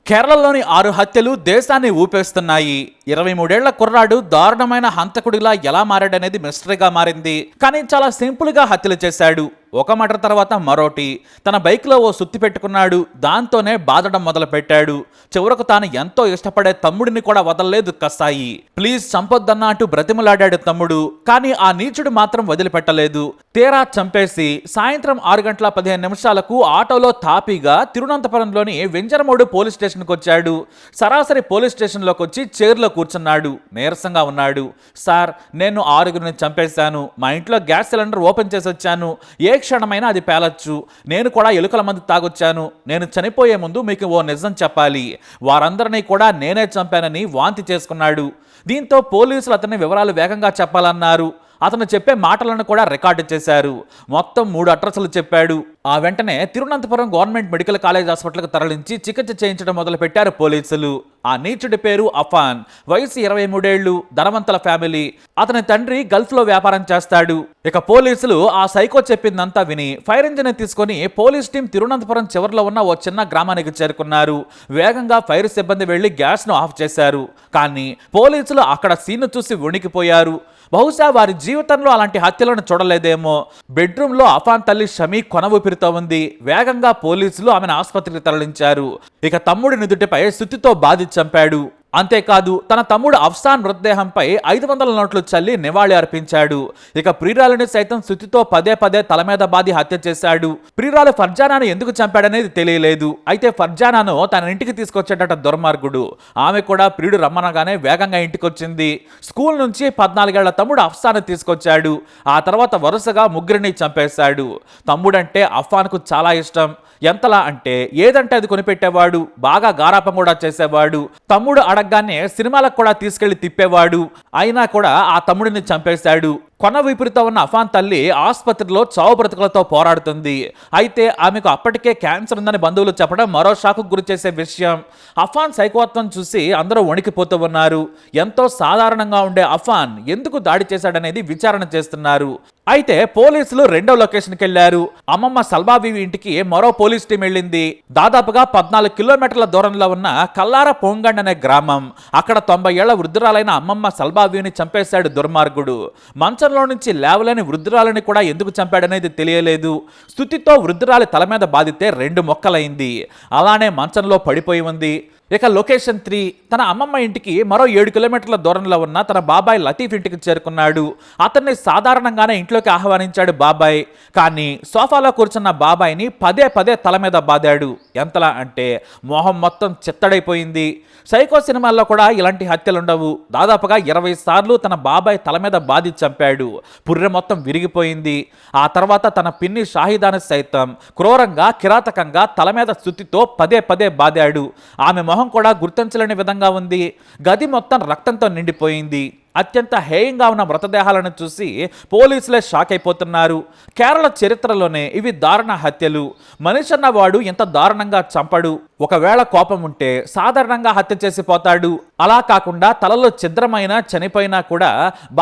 కేరళలోని 6 హత్యలు దేశాన్ని ఊపేస్తున్నాయి. 23 ఏళ్ల కుర్రాడు దారుణమైన హంతకుడిలా ఎలా మారాడనేది మిస్టరీగా మారింది. కానీ చాలా సింపుల్ గా హత్యలు చేశాడు. ఒక మర్డర్ తర్వాత మరోటి. తన బైక్లో ఓ సుత్తి పెట్టుకున్నాడు. దాంతోనే బాధడం మొదలు పెట్టాడు. చివరకు తాను ఎంతో ఇష్టపడే తమ్ముడిని కూడా వదలలేదు కసాయి. ప్లీజ్ చంపొద్దన్నా అంటూ బ్రతిమలాడాడు తమ్ముడు. కానీ ఆ నీచుడు మాత్రం వదిలిపెట్టలేదు. తీరా చంపేసి సాయంత్రం 6:15 ఆటోలో తాపీగా తిరువనంతపురంలోని వెంజరమూడు పోలీస్ స్టేషన్కి వచ్చాడు. సరాసరి పోలీస్ స్టేషన్లోకి వచ్చి చైర్లో కూర్చున్నాడు. నీరసంగా ఉన్నాడు. సార్, నేను 6గురిని చంపేశాను. మా ఇంట్లో గ్యాస్ సిలిండర్ ఓపెన్ చేసి వచ్చాను. ఏ క్షణమైనా అది పేలొచ్చు. నేను కూడా ఎలుకల మందు తాగొచ్చాను. నేను చనిపోయే ముందు మీకు ఓ నిజం చెప్పాలి. వారందరినీ కూడా నేనే చంపానని వాంతి చేసుకున్నాడు. దీంతో పోలీసులు అతని వివరాలు వేగంగా చెప్పాలన్నారు. అతను చెప్పే మాటలను కూడా రికార్డు చేశారు. మొత్తం 3 అడ్రస్లు చెప్పాడు. ఆ వెంటనే తిరువనంతపురం గవర్నమెంట్ మెడికల్ కాలేజ్ హాస్పిటల్కి తరలించి చికిత్స చేయించడం మొదలుపెట్టారు పోలీసులు. ఆ నీచుడి పేరు అఫాన్. వయసు 23 ఏళ్లు. ధనవంతుల ఫ్యామిలీ. అతని తండ్రి గల్ఫ్లో వ్యాపారం చేస్తాడు. ఇక పోలీసులు ఆ సైకో చెప్పిందంతా విని ఫైర్ ఇంజిన్ తీసుకుని పోలీస్ టీం తిరువనంతపురం చివరిలో ఉన్న ఓ చిన్న గ్రామానికి చేరుకున్నారు. వేగంగా ఫైర్ సిబ్బంది వెళ్లి గ్యాస్ను ఆఫ్ చేశారు. కానీ పోలీసులు అక్కడ సీన్ చూసి వణికిపోయారు. బహుశా వారి జీవితంలో అలాంటి హత్యలను చూడలేదేమో. బెడ్రూమ్లో అఫాన్ తల్లి షమీ కొన ఊపిరితో ఉంది. వేగంగా పోలీసులు ఆమెను ఆసుపత్రికి తరలించారు. ఇక తమ్ముడి నుదుటిపై సుత్తితో బాధి చంపాడు. అంతేకాదు, తన తమ్ముడు అఫ్సాన్ మృతదేహంపై 500 నోట్లు చల్లి నివాళి అర్పించాడు. ఇక ప్రియురాలిని సైతం సుత్తితో పదే తల మీద బాది హత్య చేశాడు. ప్రియురాలు ఫర్జానాను ఎందుకు చంపాడనేది తెలియలేదు. అయితే ఫర్జానాను తన ఇంటికి తీసుకొచ్చేటట దుర్మార్గుడు. ఆమె కూడా ప్రియుడు రమ్మనగానే వేగంగా ఇంటికొచ్చింది. స్కూల్ నుంచి 14 ఏళ్ల తమ్ముడు అఫ్సాన్ తీసుకొచ్చాడు. ఆ తర్వాత వరుసగా 3 చంపేశాడు. తమ్ముడంటే అఫ్సాన్కు చాలా ఇష్టం. ఎంతలా అంటే ఏదంటే అది కొనిపెట్టేవాడు. బాగా గారాపం కూడా చేసేవాడు. తమ్ముడు అడగగానే సినిమాలకు కూడా తీసుకెళ్లి తిప్పేవాడు. అయినా కూడా ఆ తమ్ముడిని చంపేశాడు. కొన ఊపిరితో ఉన్న అఫాన్ తల్లి ఆసుపత్రిలో చావు బ్రతుకులతో పోరాడుతుంది. అయితే ఆమెకు అప్పటికే క్యాన్సర్ ఉందని బంధువులు చెప్పడం మరో షాకు గురి చేసే విషయం. అఫాన్ సైకోత్వం చూసి అందరూ వణికిపోతూ ఉన్నారు. ఎంతో సాధారణంగా ఉండే అఫాన్ ఎందుకు దాడి చేశాడనేది విచారణ చేస్తున్నారు. అయితే పోలీసులు రెండో లొకేషన్కి వెళ్లారు. అమ్మమ్మ సల్బాబీవి ఇంటికి మరో పోలీస్ టీం వెళ్ళింది. దాదాపుగా 14 కిలోమీటర్ల దూరంలో ఉన్న కల్లార పొంగండ్ అనే గ్రామం. అక్కడ 90 ఏళ్ల వృద్ధురాలైన అమ్మమ్మ సల్బాబీని చంపేశాడు దుర్మార్గుడు. మంచంలో నుంచి లేవలేని వృద్ధురాలని కూడా ఎందుకు చంపాడనేది తెలియలేదు. స్తుతితో వృద్ధురాలి తల మీద బాధితే 2 మొక్కలైంది. అలానే మంచంలో పడిపోయి ఉంది. ఇక లొకేషన్ 3, తన అమ్మమ్మ ఇంటికి మరో 7 కిలోమీటర్ల దూరంలో ఉన్న తన బాబాయ్ లతీఫ్ ఇంటికి చేరుకున్నాడు. అతన్ని సాధారణంగానే ఇంట్లోకి ఆహ్వానించాడు బాబాయ్. కానీ సోఫాలో కూర్చున్న బాబాయ్ని పదే తల మీద బాదాడు. ఎంతలా అంటే మొహం మొత్తం చిత్తడైపోయింది. సైకో సినిమాల్లో కూడా ఇలాంటి హత్యలుండవు. దాదాపుగా 20 సార్లు తన బాబాయ్ తల మీద బాది చంపాడు. పుర్రె మొత్తం విరిగిపోయింది. ఆ తర్వాత తన పిన్ని షాహిదాను సైతం క్రూరంగా కిరాతకంగా తల మీద సుత్తితో పదే బాదాడు. ఆమె మొహం కూడా గుర్తించలేని విధంగా ఉంది. గది మొత్తం రక్తంతో నిండిపోయింది. అత్యంత హేయంగా ఉన్న మృతదేహాలను చూసి పోలీసులే షాక్ అయిపోతున్నారు. కేరళ చరిత్రలోనే ఇవి దారుణ హత్యలు. మనిషి అన్నవాడు ఎంత దారుణంగా చంపడు. ఒకవేళ కోపం ఉంటే సాధారణంగా హత్య చేసిపోతాడు. అలా కాకుండా తలలో ఛిద్రమైన చనిపోయినా కూడా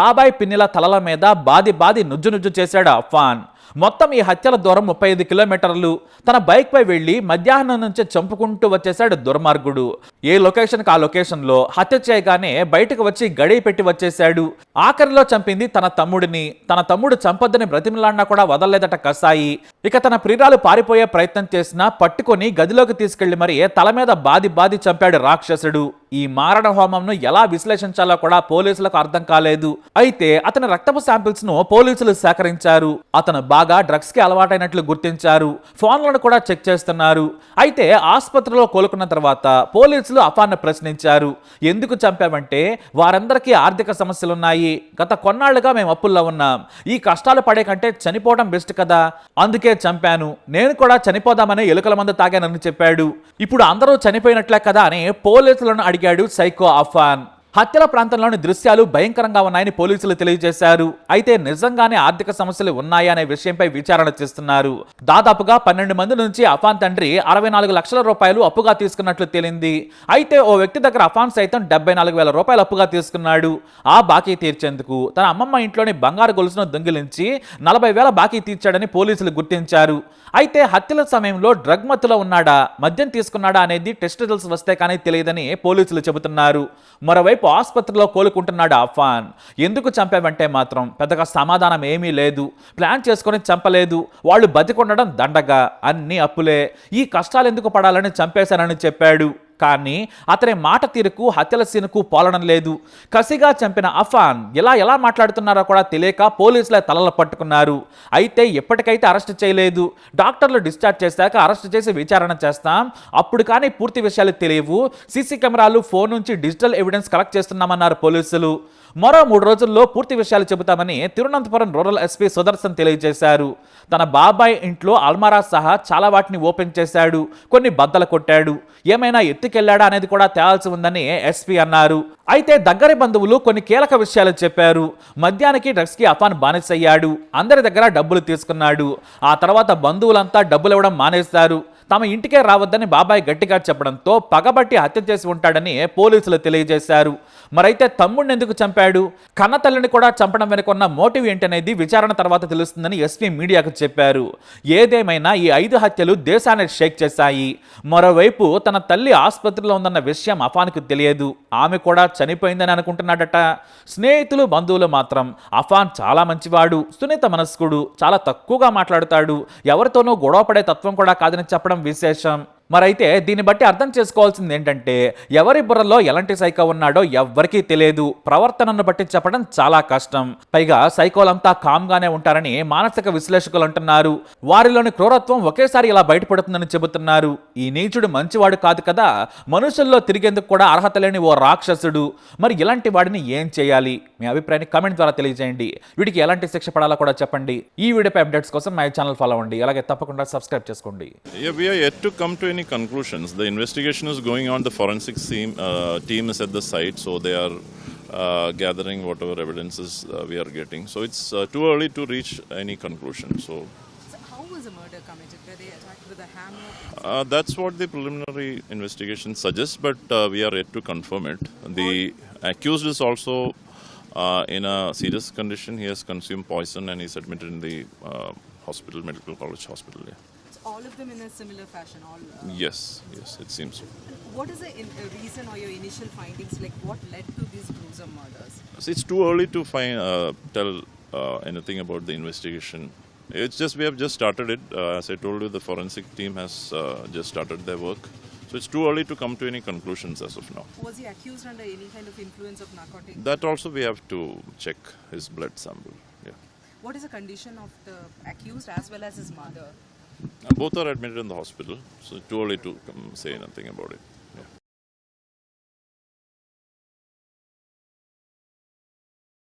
బాబాయ్ పిన్నిల తలల మీద బాది నుజ్జు చేశాడు అఫాన్. మొత్తం ఈ హత్యల దూరం 35 కిలోమీటర్లు. తన బైక్ పై వెళ్లి మధ్యాహ్నం నుంచి చంపుకుంటూ వచ్చేశాడు దుర్మార్గుడు. ఏ లొకేషన్కి ఆ లొకేషన్లో హత్య చేయగానే బయటకు వచ్చి గడియ పెట్టి వచ్చేశాడు. ఆఖరిలో చంపింది తన తమ్ముడిని. తన తమ్ముడు చంపొద్దని బ్రతిమలాడినా కూడా వదలలేదట కసాయి. ఇక తన ప్రియురాలు పారిపోయే ప్రయత్నం చేసినా పట్టుకొని గదిలోకి తీసుకెళ్లి మరి తల మీద బాది చంపాడు రాక్షసుడు. ఈ మారణ హోమంను ఎలా విశ్లేషించాలో కూడా పోలీసులకు అర్థం కాలేదు. అయితే అతని రక్తపు శాంపిల్స్ ను పోలీసులు సేకరించారు. అతను బాగా డ్రగ్స్ కి అలవాటైనట్లు గుర్తించారు. ఫోన్లను కూడా చెక్ చేస్తున్నారు. అయితే ఆసుపత్రిలో కోలుకున్న తర్వాత పోలీసులు అఫాన్ ప్రశ్నించారు. ఎందుకు చంపావంటే వారందరికీ ఆర్థిక సమస్యలున్నాయి. గత కొన్నాళ్లుగా మేము అప్పుల్లో ఉన్నాం. ఈ కష్టాలు పడే కంటే చనిపోవడం బెస్ట్ కదా, అందుకే చంపాను. నేను కూడా చనిపోదామని ఎలుకల మందు తాగానని చెప్పాడు. ఇప్పుడు అందరూ చనిపోయినట్లే కదా అని పోలీసులను అడిగాడు సైకో అఫాన్. హత్యల ప్రాంతంలోని దృశ్యాలు భయంకరంగా ఉన్నాయని పోలీసులు తెలియజేశారు. అయితే నిజంగానే ఆర్థిక సమస్యలు ఉన్నాయా అనే విషయంపై విచారణ చేస్తున్నారు. దాదాపుగా 12 మంది నుంచి అఫాన్ తండ్రి 64 లక్షల రూపాయలు అప్పుగా తీసుకున్నట్లు తేలింది. అయితే ఓ వ్యక్తి దగ్గర అఫాన్ సైతం 74,000 రూపాయలు అప్పుగా తీసుకున్నాడు. ఆ బాకీ తీర్చేందుకు తన అమ్మమ్మ ఇంట్లోని బంగారు గొలుసును దొంగిలించి 40,000 బాకీ తీర్చాడని పోలీసులు గుర్తించారు. అయితే హత్యల సమయంలో డ్రగ్ మత్తులో ఉన్నాడా, మద్యం తీసుకున్నాడా అనేది టెస్ట్ రిజల్ట్స్ వస్తే కానీ తెలియదని పోలీసులు చెబుతున్నారు. మరోవైపు ఆసుపత్రిలో కోలుకుంటున్నాడు అఫాన్. ఎందుకు చంపావంటే మాత్రం పెద్దగా సమాధానం ఏమీ లేదు. ప్లాన్ చేసుకొని చంపలేదు, వాళ్ళు బతికొండడం దండగా, అన్ని అప్పులే, ఈ కష్టాలు ఎందుకు పడాలని చంపేశానని చెప్పాడు. కానీ అతని మాట తీరుకు హత్యల సీనుకు పోలడం లేదు. కసిగా చంపిన అఫాన్ ఎలా మాట్లాడుతున్నారో కూడా తెలియక పోలీసులే తలలు పట్టుకున్నారు. అయితే ఎప్పటికైతే అరెస్ట్ చేయలేదు. డాక్టర్లు డిశ్చార్జ్ చేశాక అరెస్ట్ చేసి విచారణ చేస్తాం, అప్పుడు కానీ పూర్తి విషయాలు తెలియవు. సీసీ కెమెరాలు, ఫోన్ నుంచి డిజిటల్ ఎవిడెన్స్ కలెక్ట్ చేస్తున్నామన్నారు పోలీసులు. మరో 3 రోజుల్లో పూర్తి విషయాలు చెబుతామని తిరువనంతపురం రూరల్ ఎస్పీ సుదర్శన్ తెలియజేశారు. తన బాబాయ్ ఇంట్లో అల్మారా సహా చాలా వాటిని ఓపెన్ చేశాడు, కొన్ని బద్దలు కొట్టాడు. ఏమైనా ఎత్తుకెళ్లాడా అనేది కూడా తేల్చి ఉందని ఎస్పీ అన్నారు. అయితే దగ్గరి బంధువులు కొన్ని కీలక విషయాలు చెప్పారు. మద్యానికి, డ్రగ్స్కి అఫాన్ బానిసయ్యాడు, అందరి దగ్గర డబ్బులు తీసుకున్నాడు. ఆ తర్వాత బంధువులంతా డబ్బులు ఇవ్వడం మానేశారు. తమ ఇంటికే రావద్దని బాబాయ్ గట్టిగా చెప్పడంతో పగబట్టి హత్య చేసి ఉంటాడని పోలీసులు తెలియజేశారు. మరైతే తమ్ముడిని ఎందుకు చంపాడు, కన్న తల్లిని కూడా చంపడం వెనుకున్న మోటివ్ ఏంటనేది విచారణ తర్వాత తెలుస్తుందని ఎస్పీ మీడియాకు చెప్పారు. ఏదేమైనా ఈ 5 హత్యలు దేశాన్ని షేక్ చేశాయి. మరోవైపు తన తల్లి ఆసుపత్రిలో ఉందన్న విషయం అఫాన్కు తెలియదు. ఆమె కూడా చనిపోయిందని అనుకుంటున్నాడట. స్నేహితులు, బంధువులు మాత్రం అఫాన్ చాలా మంచివాడు, సున్నిత మనస్కుడు, చాలా తక్కువగా మాట్లాడుతాడు, ఎవరితోనూ గొడవపడే తత్వం కూడా కాదని చెప్పడం విశేషం. మరైతే దీన్ని బట్టి అర్థం చేసుకోవాల్సింది ఏంటంటే ఎవరి బుర్రలో ఎలాంటి సైకో ఉన్నాడో ఎవ్వరికీ తెలియదు. ప్రవర్తనను బట్టి చెప్పడం చాలా కష్టం. పైగా సైకోలంతా కామ్గానే ఉంటారని మానసిక విశ్లేషకులు అంటున్నారు. వారిలోని క్రూరత్వం ఒకేసారి ఇలా బయటపడుతుందని చెబుతున్నారు. ఈ నీచుడు మంచివాడు కాదు కదా, మనుషుల్లో తిరిగేందుకు కూడా అర్హత లేని ఓ రాక్షసుడు. మరి ఇలాంటి వాడిని ఏం చేయాలి? మీ అభిప్రాయాన్ని కామెంట్ ద్వారా తెలియజేయండి. వీడికి ఎలాంటి శిక్ష పడాలో కూడా చెప్పండి. ఈ వీడియోపై అప్డేట్స్ కోసం మై ఛానల్ ఫాలో అవ్వండి, అలాగే తప్పకుండా సబ్స్క్రైబ్ చేసుకోండి. Conclusions. The investigation is going on. The forensics team is at the site, so they are gathering whatever evidences we are getting. So it's too early to reach any conclusion. So how was the murder committed? Were they attacked with a hammer? That's what the preliminary investigation suggests, but we are yet to confirm it. The accused is also in a serious condition. He has consumed poison and is admitted in the hospital, Medical College Hospital. Yeah. All of them in a similar fashion? Yes, it seems so. What is the reason or your initial findings? Like what led to these gruesome murders? So it's too early to tell anything about the investigation. It's just we have just started it. As I told you, the forensic team has just started their work. So it's too early to come to any conclusions as of now. Was he accused under any kind of influence of narcotics? That also we have to check his blood sample. Yeah. What is the condition of the accused as well as his mother? Both are admitted in the hospital, so too early to say anything about it.